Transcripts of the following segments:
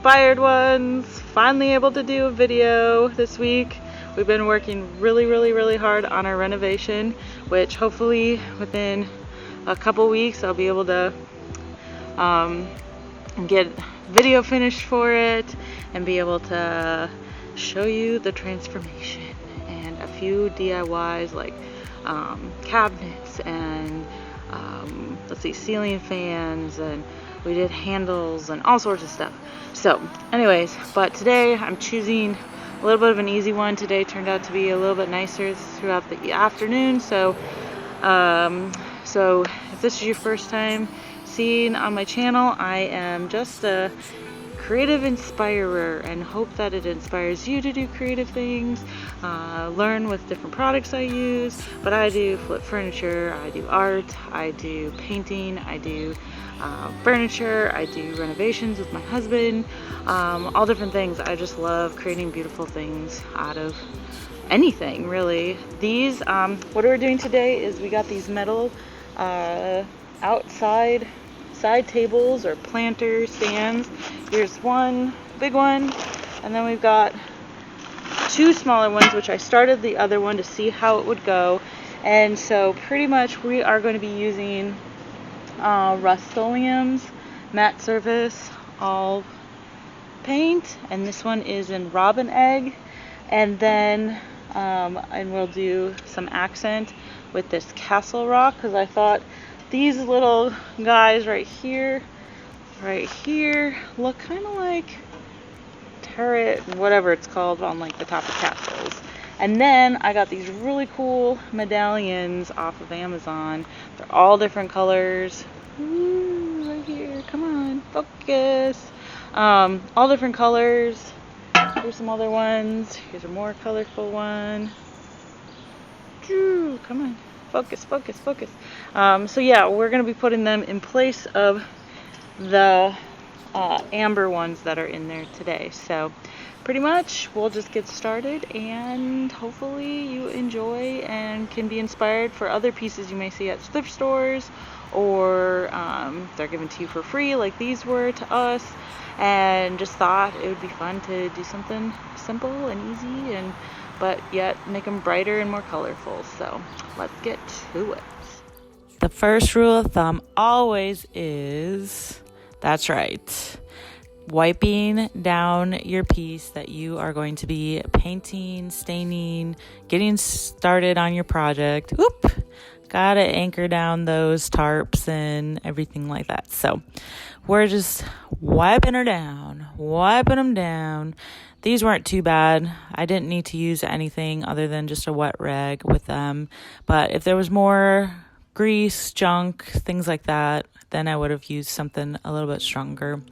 inspired ones. Finally able to do a video this week. We've been working really hard on our renovation, which hopefully within a couple weeks I'll be able to get video finished for it and be able to show you the transformation and a few DIYs like cabinets and let's see, ceiling fans, and we did handles and all sorts of stuff. So anyways, but today I'm choosing a little bit of an easy one. Today turned out to be a little bit nicer throughout the afternoon. So if this is your first time seeing on my channel, I am just a creative inspirer and hope that it inspires you to do creative things, learn with different products I use. But I do flip furniture, I do art, I do painting, I do furniture, I do renovations with my husband, all different things. I just love creating beautiful things out of anything, really. These, what we're doing today is we got these metal outside side tables or planter stands. Here's one big one, and then we've got two smaller ones, which I started the other one to see how it would go. And so pretty much we are going to be using Rust-Oleum's matte surface all paint, and this one is in robin egg, and then and we'll do some accent with this castle rock, because I thought these little guys right here look kind of like turret, whatever it's called, on like the top of castles. And then I got these really cool medallions off of Amazon. They're all different colors. Ooh, right here, come on, focus. All different colors. Here's some other ones. Here's a more colorful one. Ooh, come on. Focus. So yeah, we're going to be putting them in place of the amber ones that are in there today. So pretty much we'll just get started, and hopefully you enjoy and can be inspired for other pieces you may see at thrift stores, or they're given to you for free like these were to us, and just thought it would be fun to do something simple and easy, and but yet make them brighter and more colorful. So let's get to it. The first rule of thumb always is, that's right, wiping down your piece that you are going to be painting, staining, getting started on your project. Whoop! Gotta anchor down those tarps and everything like that. So we're just wiping them down. These weren't too bad. I didn't need to use anything other than just a wet rag with them. But if there was more grease, junk, things like that, then I would have used something a little bit stronger.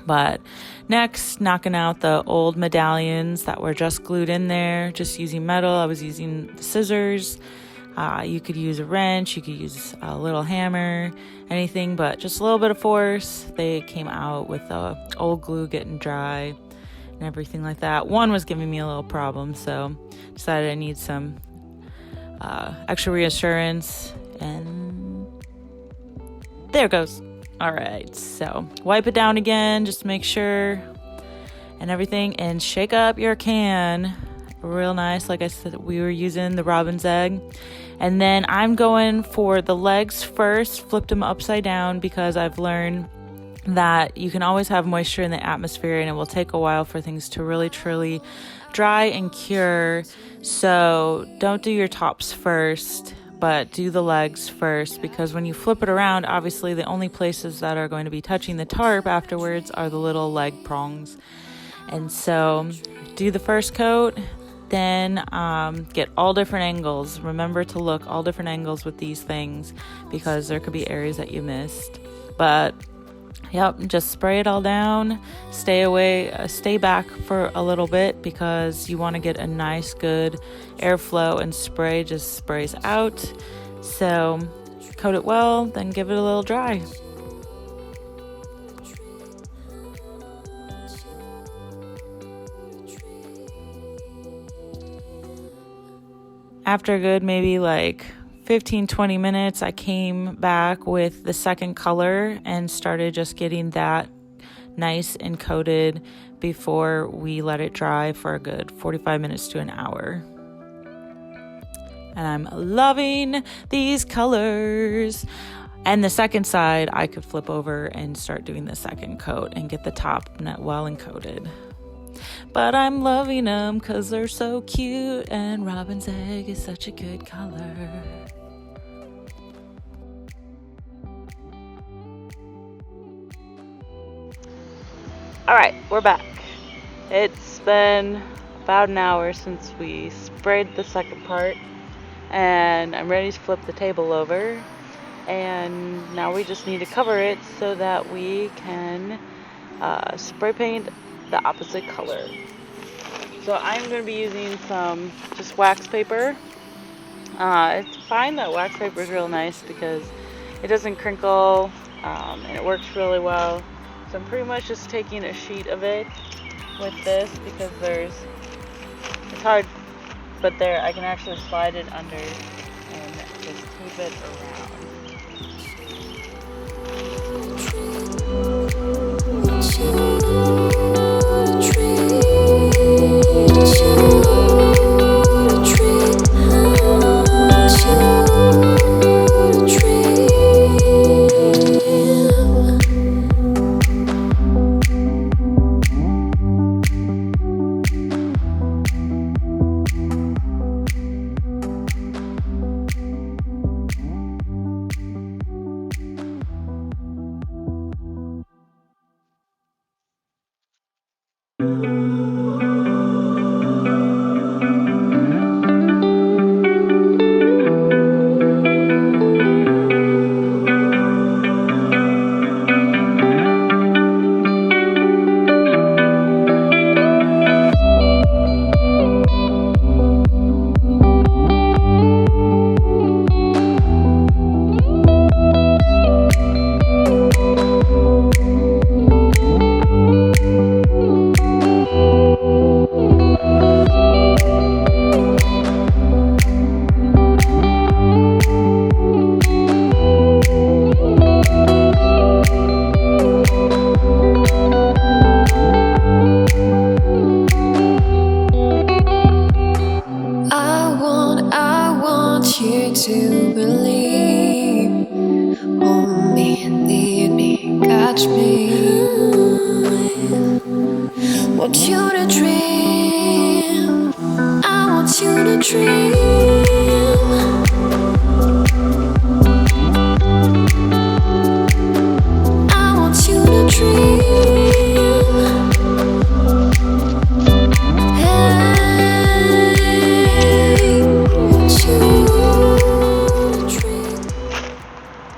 But next, knocking out the old medallions that were just glued in there, just using metal. I was using scissors. You could use a wrench, you could use a little hammer, anything, but just a little bit of force. They came out with the old glue getting dry and everything like that. One was giving me a little problem, so decided I need some extra reassurance, and there it goes. All right, so wipe it down again, just to make sure and everything, and shake up your can real nice. Like I said, we were using the robin's egg. And then I'm going for the legs first, flipped them upside down, because I've learned that you can always have moisture in the atmosphere, and it will take a while for things to really truly dry and cure. So don't do your tops first, but do the legs first, because when you flip it around, obviously the only places that are going to be touching the tarp afterwards are the little leg prongs. And so do the first coat, then get all different angles. Remember to look all different angles with these things, because there could be areas that you missed. But yep, just spray it all down. Stay back for a little bit, because you want to get a nice good airflow, and spray just sprays out. So coat it well, then give it a little dry. After a good maybe like 15-20 minutes, I came back with the second color and started just getting that nice and coated before we let it dry for a good 45 minutes to an hour. And I'm loving these colors. And the second side, I could flip over and start doing the second coat and get the top well and coated. But I'm loving them because they're so cute, and robin's egg is such a good color. Alright, we're back. It's been about an hour since we sprayed the second part, and I'm ready to flip the table over. And now we just need to cover it so that we can spray paint the opposite color. So I'm going to be using some just wax paper. I find that wax paper is real nice because it doesn't crinkle, and it works really well. So I'm pretty much just taking a sheet of it with this because it's hard, but there I can actually slide it under and just tape it around.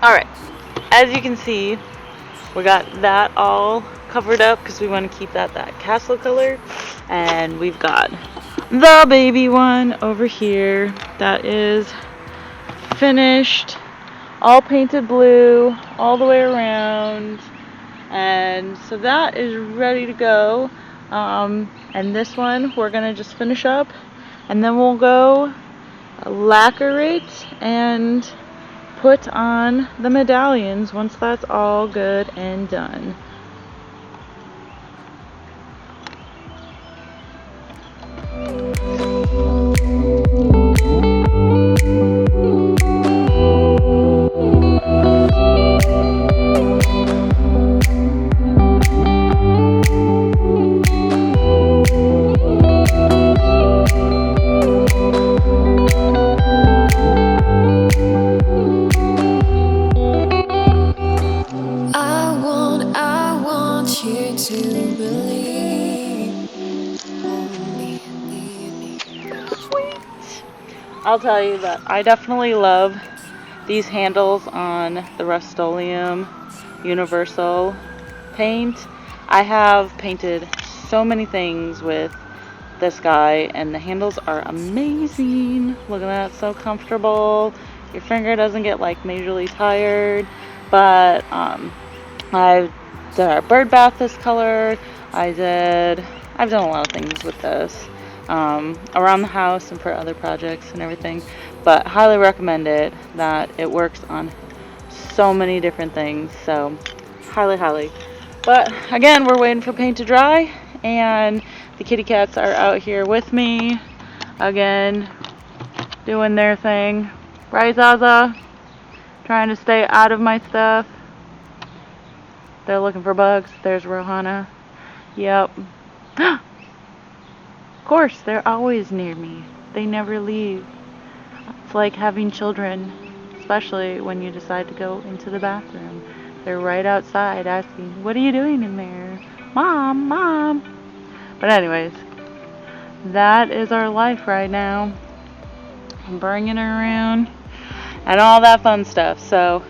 Alright, as you can see, we got that all covered up because we want to keep that castle color. And we've got the baby one over here that is finished, all painted blue all the way around. And so that is ready to go. And this one we're going to just finish up, and then we'll go lacquer it and put on the medallions once that's all good and done. I'll tell you that I definitely love these handles on the Rust-Oleum Universal paint. I have painted so many things with this guy, and the handles are amazing. Look at that, so comfortable. Your finger doesn't get like majorly tired. But I did our bird bath this color. I've done a lot of things with this. Around the house and for other projects and everything, but highly recommend it. That it works on so many different things, so highly But again, we're waiting for paint to dry, and the kitty cats are out here with me again, doing their thing. Right, Zaza? Trying to stay out of my stuff. They're looking for bugs. There's Rohana. Yep. Of course, they're always near me. They never leave. It's like having children, especially when you decide to go into the bathroom. They're right outside asking, "What are you doing in there? Mom, Mom." But anyways, that is our life right now. I'm bringing her around and all that fun stuff. So,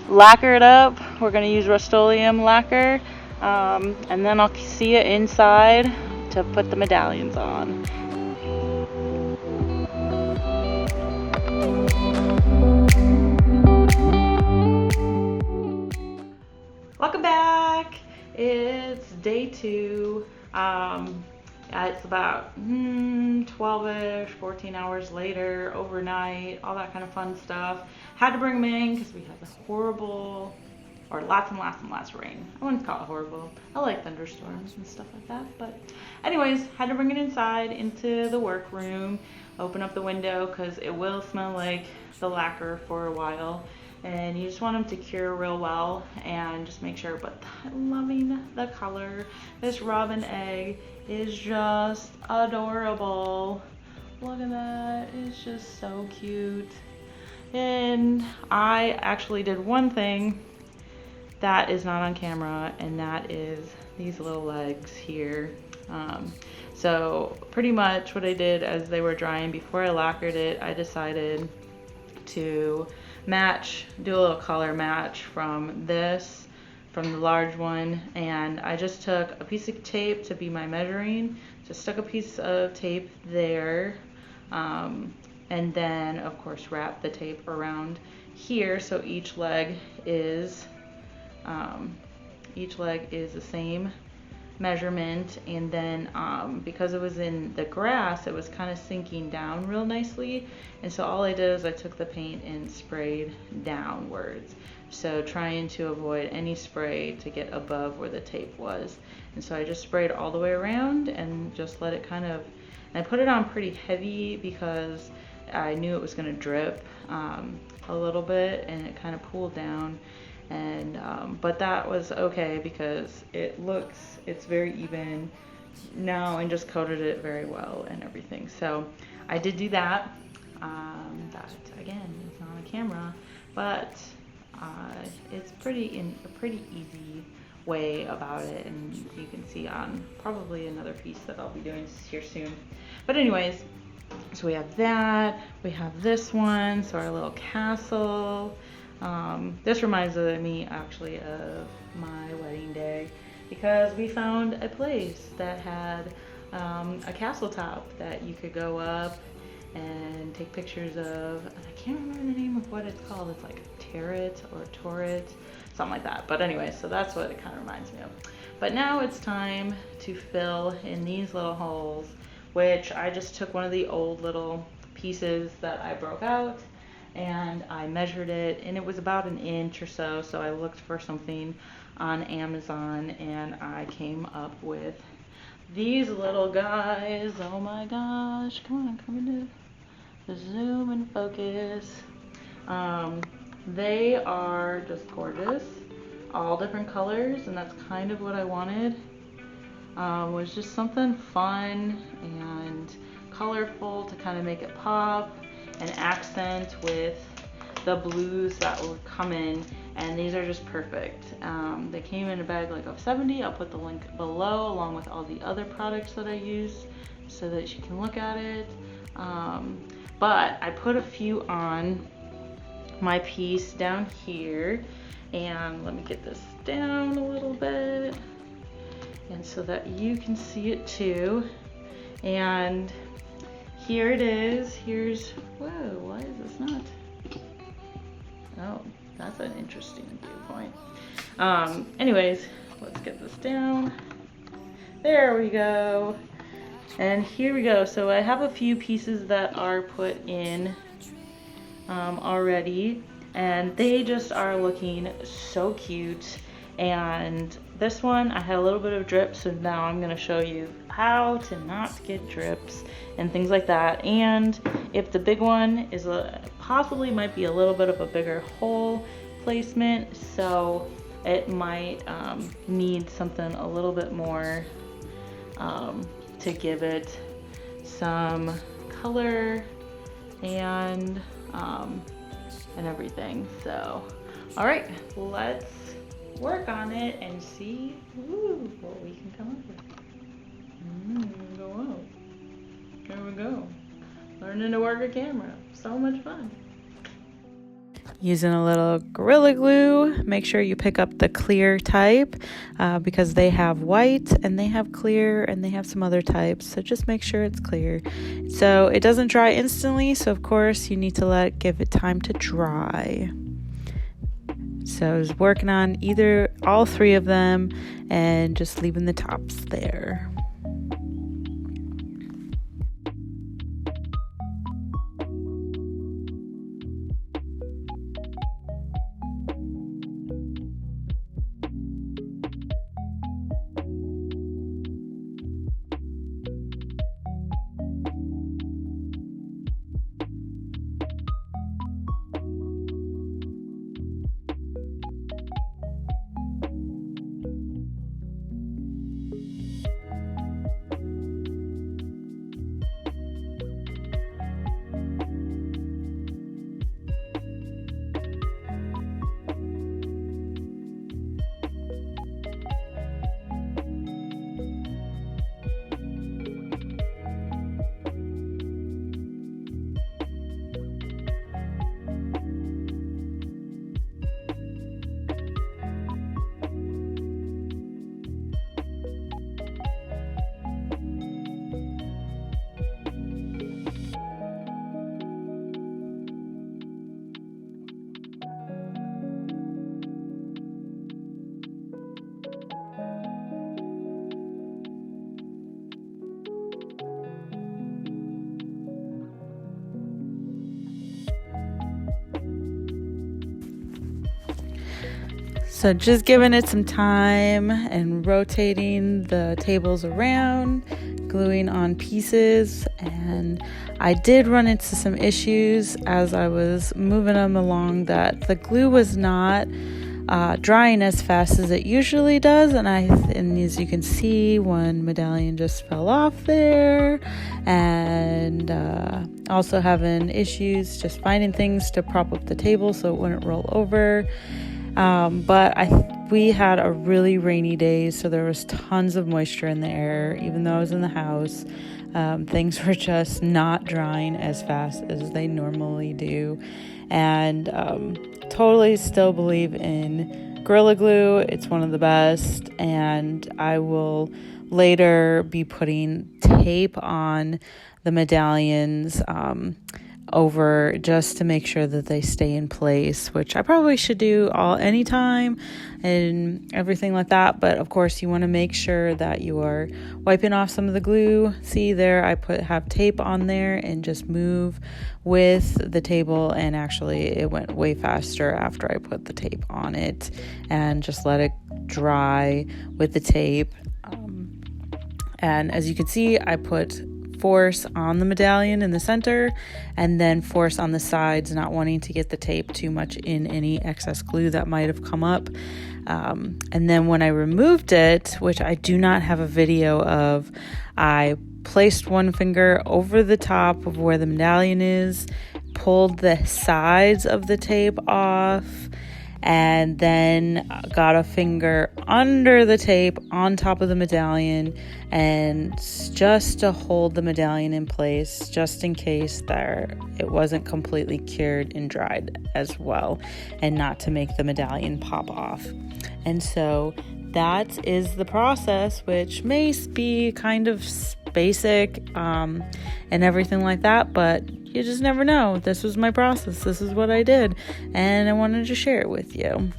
lacquer it up. We're going to use Rust-Oleum lacquer. And then I'll see you inside to put the medallions on. Welcome back. It's day 2. It's about 12-ish, 14 hours later, overnight, all that kind of fun stuff. Had to bring them in because we had the horrible, or lots and lots of rain. I wouldn't call it horrible. I like thunderstorms and stuff like that. But anyways, had to bring it inside into the workroom, open up the window because it will smell like the lacquer for a while. And you just want them to cure real well and just make sure. But I'm loving the color. This robin egg is just adorable. Look at that. It's just so cute. And I actually did one thing that is not on camera, and that is these little legs here. So pretty much what I did as they were drying before I lacquered it, I decided to do a little color match from the large one, and I just took a piece of tape to be my measuring, just stuck a piece of tape there, and then of course wrap the tape around here so each leg is the same measurement. And then because it was in the grass, it was kind of sinking down real nicely, and so all I did is I took the paint and sprayed downwards, so trying to avoid any spray to get above where the tape was. And so I just sprayed all the way around and just let it kind of, and I put it on pretty heavy because I knew it was going to drip a little bit, and it kind of cooled down. And but that was okay because it's very even now, and just coated it very well and everything. So I did do that. That again is not on camera, but it's a pretty easy way about it, and you can see on probably another piece that I'll be doing here soon. But anyways, so we have that. We have this one. So our little castle. This reminds me actually of my wedding day, because we found a place that had a castle top that you could go up and take pictures of. I can't remember the name of what it's called. It's like turret or turret, something like that. But anyway, so that's what it kind of reminds me of. But now it's time to fill in these little holes, which I just took one of the old little pieces that I broke out, and I measured it, and it was about 1 inch or so. So I looked for something on Amazon, and I came up with these little guys. Oh my gosh, come on, come into the zoom and focus. They are just gorgeous, all different colors, and that's kind of what I wanted. Was just something fun and colorful to kind of make it pop and accent with the blues that would come in, and these are just perfect. They came in a bag like of 70. I'll put the link below along with all the other products that I use so that you can look at it. But I put a few on my piece down here, and let me get this down a little bit, and so that you can see it too. And here it is. Whoa, why is this not? Oh, that's an interesting viewpoint. Anyways, let's get this down. There we go. And here we go. So I have a few pieces that are put in already, and they just are looking so cute. And this one, I had a little bit of drip, so now I'm gonna show you how to not get drips and things like that. And if the big one is possibly might be a little bit of a bigger hole placement, so it might need something a little bit more to give it some color and everything. So, all right, let's work on it and see what we can come up with. Go on. There we go. Learning to work a camera. So much fun. Using a little Gorilla Glue. Make sure you pick up the clear type because they have white and they have clear and they have some other types. So just make sure it's clear. So it doesn't dry instantly. So of course you need to give it time to dry. So I was working on all three of them and just leaving the tops there. So just giving it some time and rotating the tables around, gluing on pieces, and I did run into some issues as I was moving them along that the glue was not drying as fast as it usually does, and as you can see, one medallion just fell off there, and also having issues just finding things to prop up the table so it wouldn't roll over. But we had a really rainy day, so there was tons of moisture in the air. Even though I was in the house, things were just not drying as fast as they normally do. And totally still believe in Gorilla Glue. It's one of the best, and I will later be putting tape on the medallions over just to make sure that they stay in place, which I probably should do anytime and everything like that. But of course you want to make sure that you are wiping off some of the glue. See there, I have tape on there and just move with the table, and actually it went way faster after I put the tape on it and just let it dry with the tape. And as you can see, I put force on the medallion in the center and then force on the sides, not wanting to get the tape too much in any excess glue that might have come up. And then when I removed it, which I do not have a video of, I placed one finger over the top of where the medallion is, pulled the sides of the tape off, and then got a finger under the tape on top of the medallion, and just to hold the medallion in place, just in case it wasn't completely cured and dried as well, and not to make the medallion pop off. And so that is the process, which may be kind of basic and everything like that, but you just never know. This was my process. This is what I did, and I wanted to share it with you.